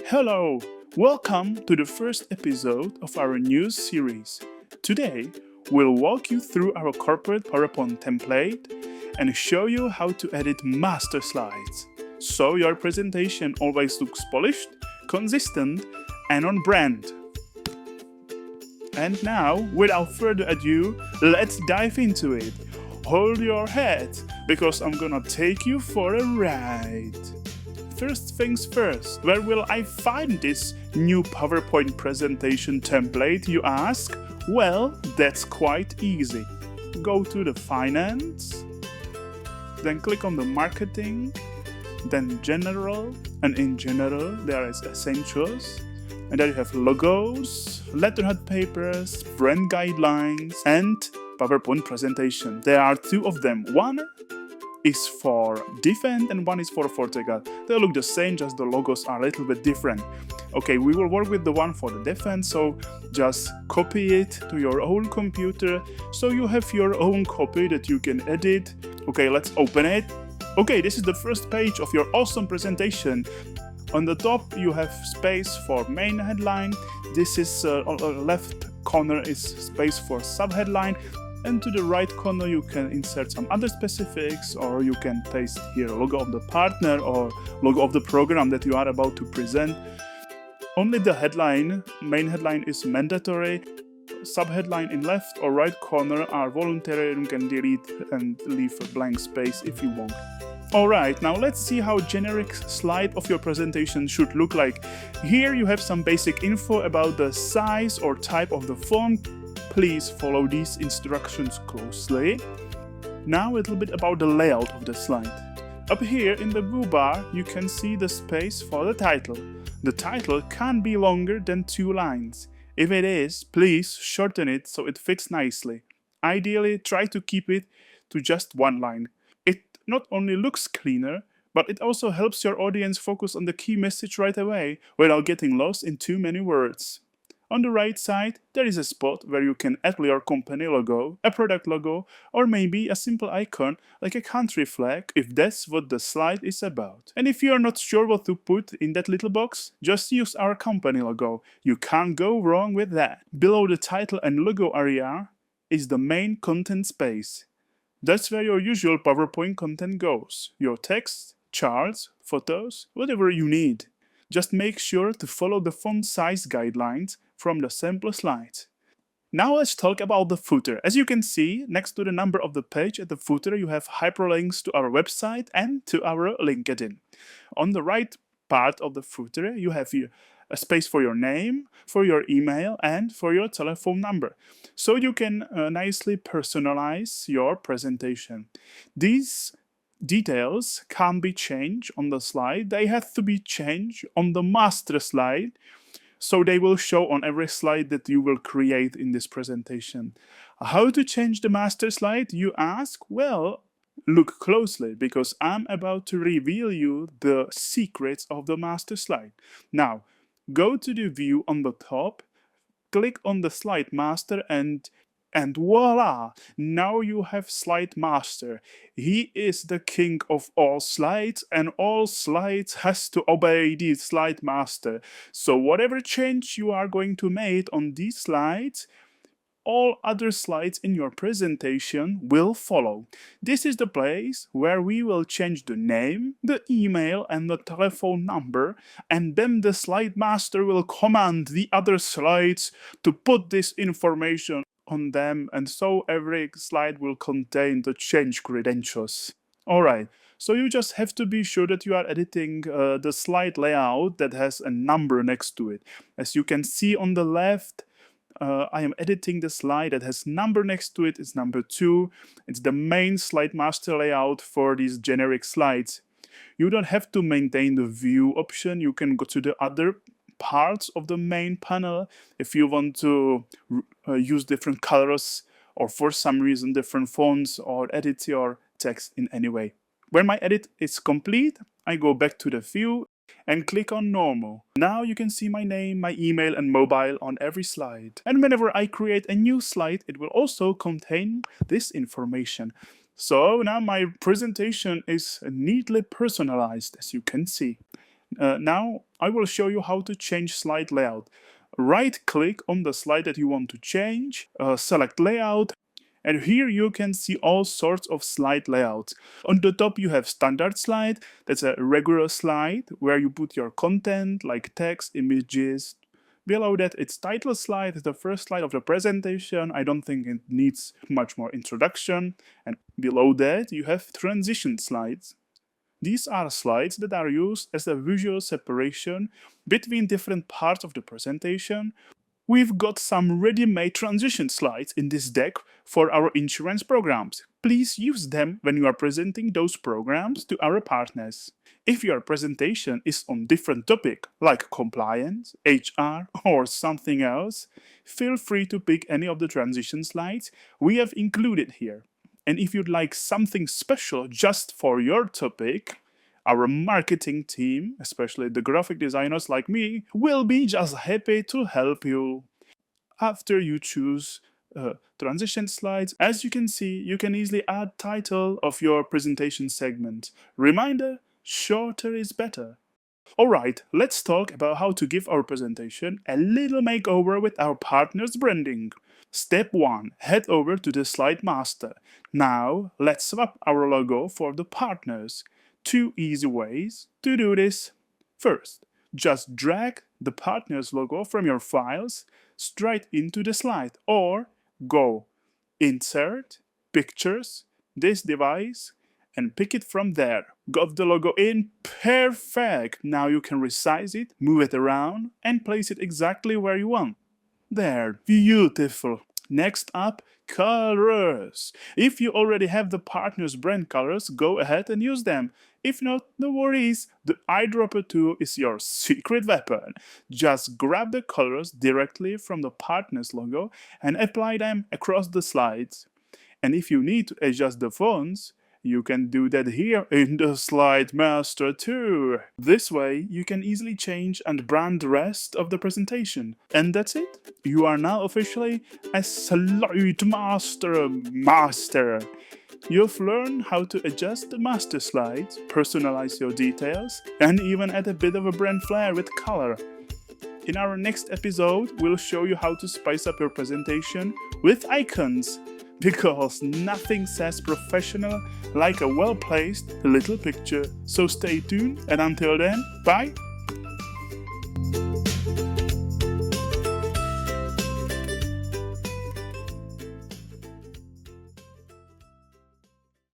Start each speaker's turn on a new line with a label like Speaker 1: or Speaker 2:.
Speaker 1: Hello! Welcome to the first episode of our new series. Today, we'll walk you through our corporate PowerPoint template and show you how to edit master slides, so your presentation always looks polished, consistent, and on brand. And now, without further ado, let's dive into it. Hold your head, because I'm gonna take you for a ride. First things first, where will I find this new PowerPoint presentation template, you ask? Well, that's quite easy. Go to the Finance, then click on the Marketing, then General, and in General there is Essentials, and there you have logos, letterhead papers, brand guidelines, and PowerPoint presentation. There are two of them. One is for Defend and one is for FortiGuard. They look the same, just the logos are a little bit different. Okay, we will work with the one for the Defend, so just copy it to your own computer so you have your own copy that you can edit. Okay, let's open it. Okay, this is the first page of your awesome presentation. On the top you have space for main headline. This is on the left corner is space for sub-headline. And to the right corner you can insert some other specifics, or you can paste here logo of the partner or logo of the program that you are about to present. Only the headline, main headline, is mandatory. Sub-headline in left or right corner are voluntary. You can delete and leave a blank space if you want. Alright, now let's see how generic slide of your presentation should look like. Here you have some basic info about the size or type of the font. Please follow these instructions closely. Now a little bit about the layout of the slide. Up here in the blue bar you can see the space for the title. The title can't be longer than 2 lines. If it is, please shorten it so it fits nicely. Ideally, try to keep it to just 1 line. It not only looks cleaner, but it also helps your audience focus on the key message right away without getting lost in too many words. On the right side, there is a spot where you can add your company logo, a product logo, or maybe a simple icon like a country flag if that's what the slide is about. And if you are not sure what to put in that little box, just use our company logo. You can't go wrong with that. Below the title and logo area is the main content space. That's where your usual PowerPoint content goes. Your text, charts, photos, whatever you need. Just make sure to follow the font size guidelines from the sample slides. Now let's talk about the footer. As you can see, next to the number of the page at the footer you have hyperlinks to our website and to our LinkedIn. On the right part of the footer you have here a space for your name, for your email, and for your telephone number. So you can nicely personalize your presentation. These details can be changed on the slide. They have to be changed on the master slide, so they will show on every slide that you will create in this presentation. How to change the master slide, you ask? Well, look closely, because I'm about to reveal you the secrets of the master slide. Now, go to the view on the top, click on the slide master, and voila! Now you have Slide Master. He is the king of all slides, and all slides has to obey the Slide Master. So whatever change you are going to make on these slides, all other slides in your presentation will follow. This is the place where we will change the name, the email, and the telephone number, and then the Slide Master will command the other slides to put this information on them, and so every slide will contain the change credentials. Alright, so you just have to be sure that you are editing the slide layout that has a number next to it. As you can see on the left, I am editing the slide that has number next to it. It's number 2. It's the main slide master layout for these generic slides. You don't have to maintain the view option. You can go to the other parts of the main panel if you want to use different colors, or for some reason different fonts, or edit your text in any way. When my edit is complete, I go back to the view and click on normal. Now you can see my name, my email, and mobile on every slide. And whenever I create a new slide, it will also contain this information. So now my presentation is neatly personalized, as you can see. Now I will show you how to change slide layout. Right click on the slide that you want to change, select layout, and here you can see all sorts of slide layouts. On the top you have standard slide, that's a regular slide where you put your content like text, images. Below that it's title slide, the first slide of the presentation. I don't think it needs much more introduction. And below that you have transition slides. These are slides that are used as a visual separation between different parts of the presentation. We've got some ready-made transition slides in this deck for our insurance programs. Please use them when you are presenting those programs to our partners. If your presentation is on different topic like compliance, HR or something else, feel free to pick any of the transition slides we have included here. And if you'd like something special just for your topic, our marketing team, especially the graphic designers like me, will be just happy to help you. After you choose transition slides, as you can see, you can easily add title of your presentation segment. Reminder, shorter is better. Alright, let's talk about how to give our presentation a little makeover with our partner's branding. Step 1. Head over to the slide master. Now, let's swap our logo for the partners. 2 easy ways to do this. First, just drag the partner's logo from your files straight into the slide, or go Insert, Pictures, this device, and pick it from there. Got the logo in? Perfect! Now you can resize it, move it around, and place it exactly where you want. There, beautiful. Next up, colors. If you already have the partner's brand colors, go ahead and use them. If not, no worries. The eyedropper tool is your secret weapon. Just grab the colors directly from the partner's logo and apply them across the slides. And if you need to adjust the fonts, you can do that here in the Slide Master too. This way, you can easily change and brand the rest of the presentation. And that's it. You are now officially a Slide Master. You've learned how to adjust the master slides, personalize your details, and even add a bit of a brand flair with color. In our next episode, we'll show you how to spice up your presentation with icons. Because nothing says professional like a well-placed little picture. So stay tuned, and until then, bye